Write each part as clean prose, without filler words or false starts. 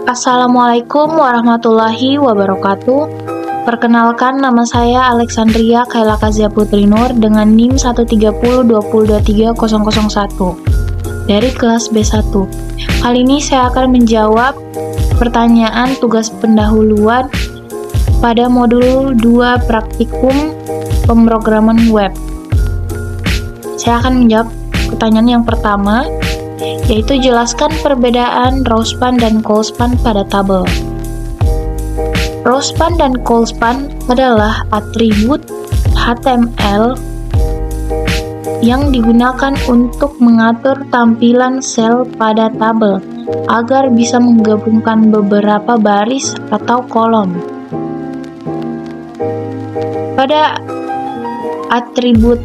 Assalamualaikum warahmatullahi wabarakatuh. Perkenalkan, nama saya Alexandria Kaila Kazia Putri Nur dengan NIM 13020230001 dari kelas B1. Kali ini saya akan menjawab pertanyaan tugas pendahuluan pada modul 2 praktikum pemrograman web. Saya akan menjawab pertanyaan yang pertama, yaitu jelaskan perbedaan rowspan dan callspan pada tabel. Rowspan dan callspan adalah atribut HTML yang digunakan untuk mengatur tampilan sel pada tabel agar bisa menggabungkan beberapa baris atau kolom. Pada atribut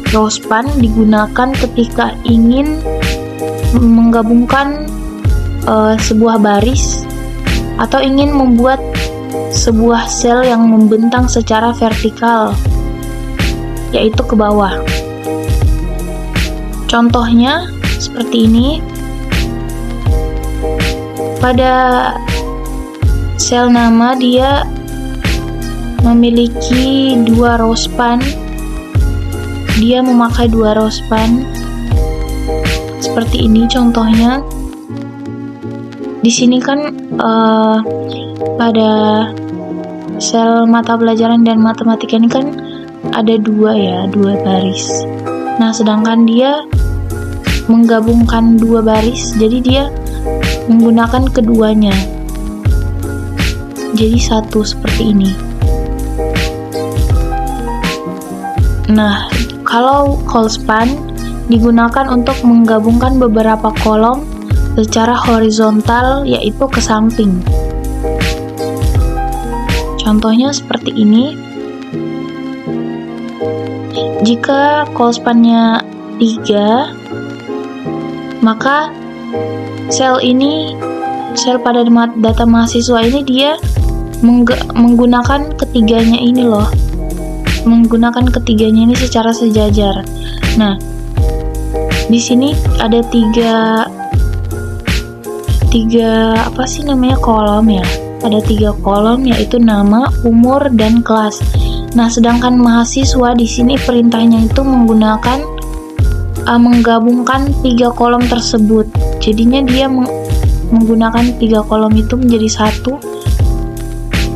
rowspan digunakan ketika ingin menggabungkan sebuah baris atau ingin membuat sebuah sel yang membentang secara vertikal, yaitu ke bawah. Contohnya seperti ini. Pada sel nama dia memiliki 2 rowspan. Dia memakai 2 rowspan. Seperti ini contohnya. Di sini kan pada sel mata pelajaran dan matematika ini kan ada 2 baris. Nah, sedangkan dia menggabungkan 2 baris, jadi dia menggunakan keduanya. Jadi satu seperti ini. Nah, kalau callspan digunakan untuk menggabungkan beberapa kolom secara horizontal, yaitu ke samping. Contohnya seperti ini. Jika callspan-nya 3, maka sel pada data mahasiswa ini dia menggunakan ketiganya ini loh. Menggunakan ketiganya ini secara sejajar. Nah, di sini ada tiga kolom ya. Ada 3 kolom, yaitu nama, umur, dan kelas. Nah, sedangkan mahasiswa di sini perintahnya itu menggabungkan 3 kolom tersebut. Jadinya dia menggunakan 3 kolom itu menjadi satu.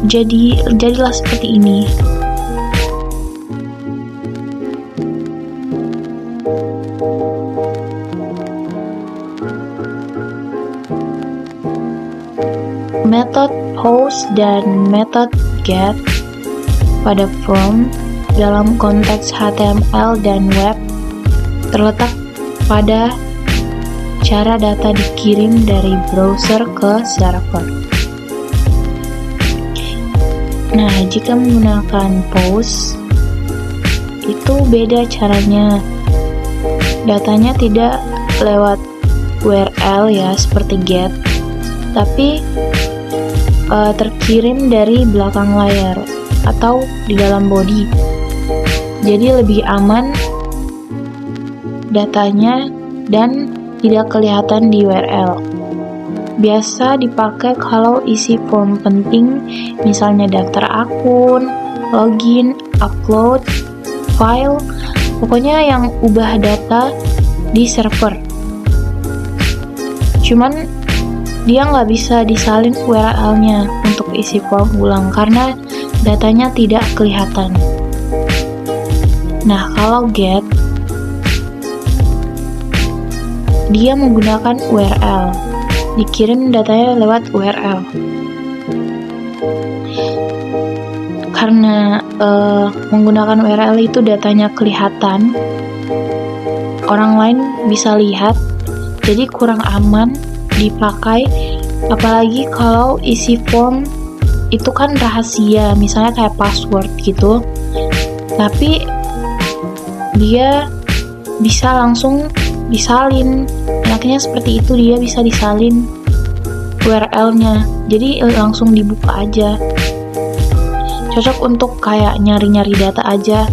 Jadilah seperti ini. Metode post dan metode get pada form dalam konteks HTML dan web terletak pada cara data dikirim dari browser ke server. Nah, jika menggunakan post itu beda caranya. Datanya tidak lewat URL ya seperti get, tapi terkirim dari belakang layar atau di dalam body. Jadi lebih aman datanya dan tidak kelihatan di URL. Biasa dipakai kalau isi form penting, misalnya daftar akun, login, upload, file, pokoknya yang ubah data di server. Cuman dia nggak bisa disalin URL-nya untuk isi form ulang karena datanya tidak kelihatan. Nah, kalau get, dia menggunakan URL, dikirim datanya lewat URL. Karena menggunakan URL itu datanya kelihatan, orang lain bisa lihat, jadi kurang aman dipakai, apalagi kalau isi form itu kan rahasia, misalnya kayak password gitu, tapi dia bisa langsung disalin. Enaknya seperti itu, dia bisa disalin URL-nya, jadi langsung dibuka aja. Cocok untuk kayak nyari-nyari data aja.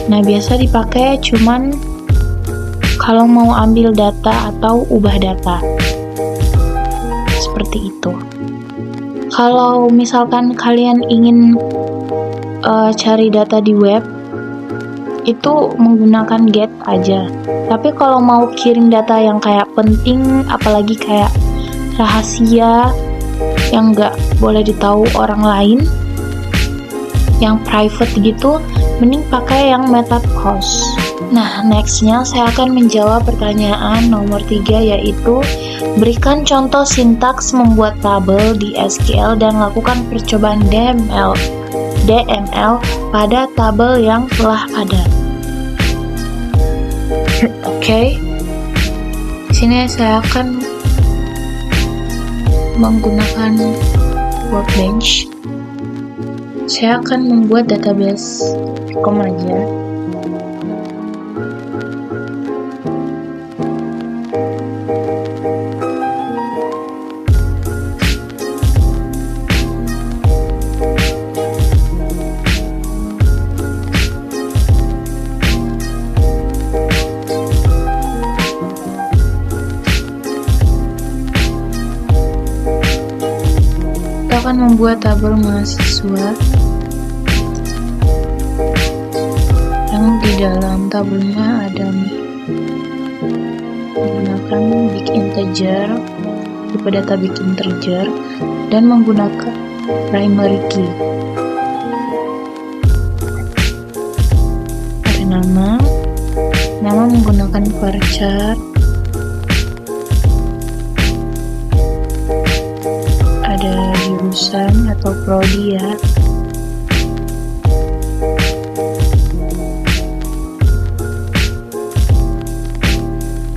Nah, biasa dipakai cuman kalau mau ambil data atau ubah data. Seperti itu. Kalau misalkan kalian ingin cari data di web, itu menggunakan get aja. Tapi kalau mau kirim data yang kayak penting, apalagi kayak rahasia yang nggak boleh ditahu orang lain, yang private gitu, mending pakai yang method host. Nah, nextnya saya akan menjawab pertanyaan nomor 3, yaitu berikan contoh sintaks membuat tabel di SQL dan lakukan percobaan DML pada tabel yang telah ada. Oke. Di sini saya akan menggunakan Workbench. Saya akan membuat database aja. Kita akan membuat tabel mahasiswa yang di dalam tabelnya ada menggunakan big integer, tipe data big integer, dan menggunakan primary key. Ada nama menggunakan varchar, ada jurusan atau prodi ya,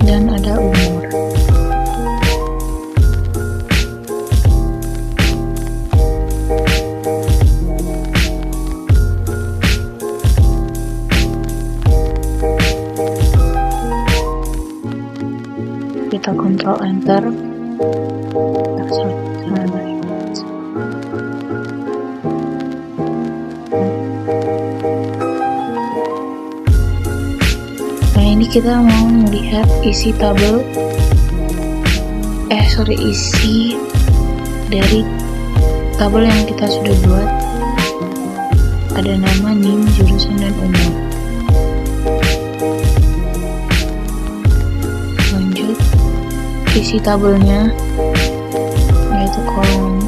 dan ada umur. Kita kontrol enter. Nah, ini kita mau melihat isi tabel, isi dari tabel yang kita sudah buat. Ada nama, NIM, jurusan, dan umur. Lanjut, isi tabelnya, yaitu kolom.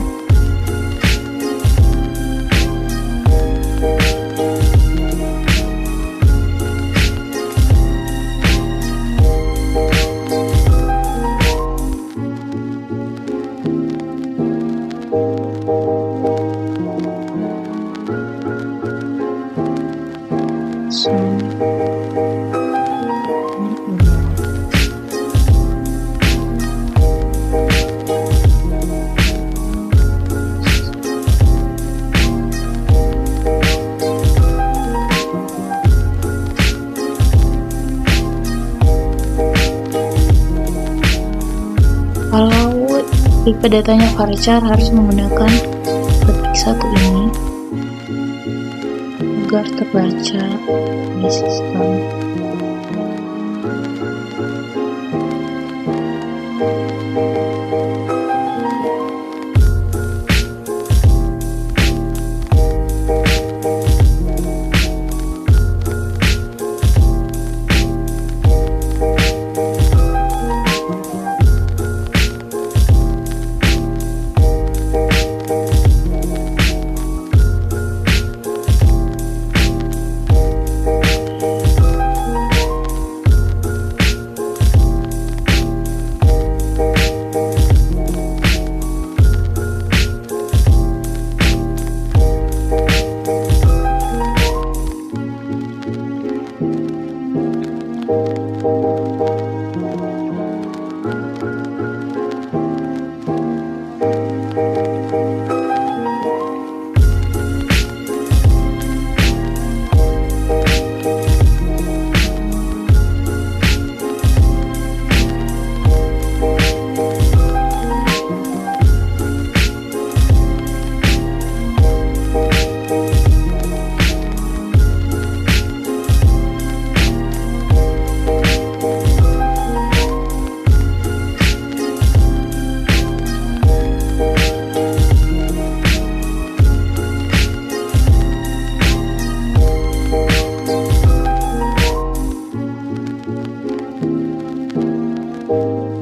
Kalau tipe datanya varchar, harus menggunakan ketik 1 ini agar terbaca di sistem.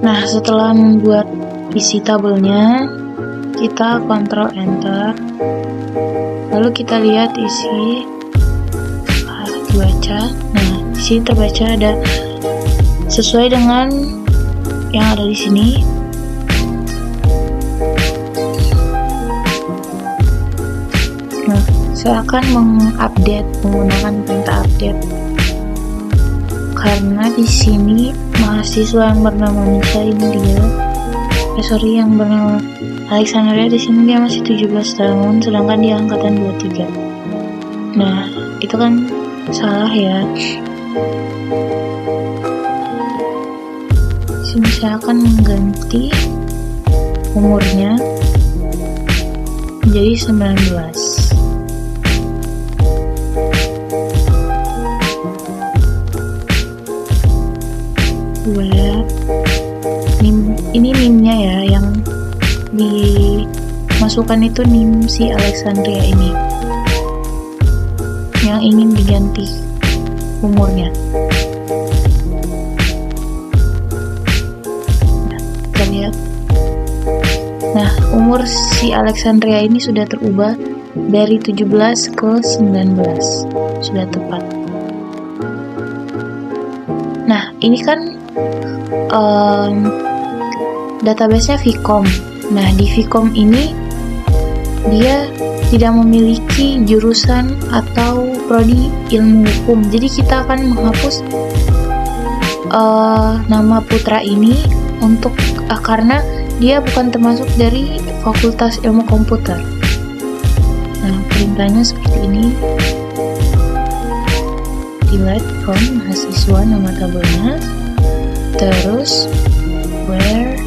Nah, setelah membuat isi tabelnya, kita Ctrl Enter, lalu kita lihat isi dibaca. Nah, di sini terbaca ada sesuai dengan yang ada di sini. Nah, saya akan mengupdate menggunakan perintah update karena di sini mahasiswa yang bernama Nisa ini yang bernama Alexandria di sini dia masih 17 tahun, sedangkan dia angkatan 23. Nah, itu kan salah ya. Di sini saya akan mengganti umurnya menjadi 19. Ini NIM-nya ya, yang dimasukkan itu NIM si Alexandria ini yang ingin diganti umurnya. Nah, kita lihat. Nah, umur si Alexandria ini sudah terubah dari 17 ke 19. Sudah tepat. Nah, ini kan database-nya Vcom. Nah, di Vcom ini dia tidak memiliki jurusan atau prodi ilmu hukum. Jadi kita akan menghapus nama putra ini untuk karena dia bukan termasuk dari Fakultas Ilmu Komputer. Nah, perintahnya seperti ini. Delete from mahasiswa nama tabelnya. Terus where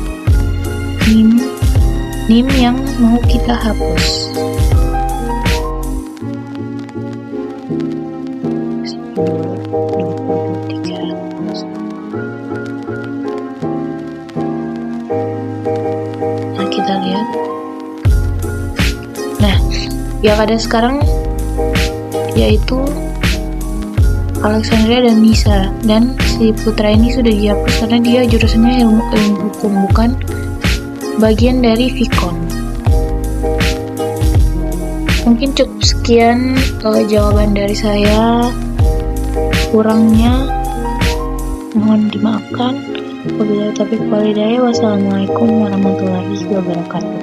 NIM yang mau kita hapus. Nah, kita lihat. Nah, yang ada sekarang yaitu Alexandria dan Nisa, dan si putra ini sudah dihapus karena dia jurusannya ilmu hukum, bukan bagian dari Vcom. Mungkin cukup sekian jawaban dari saya. Kurangnya mohon dimaafkan. Wabillahi taufiq wal hidayah. Wassalamualaikum warahmatullahi wabarakatuh.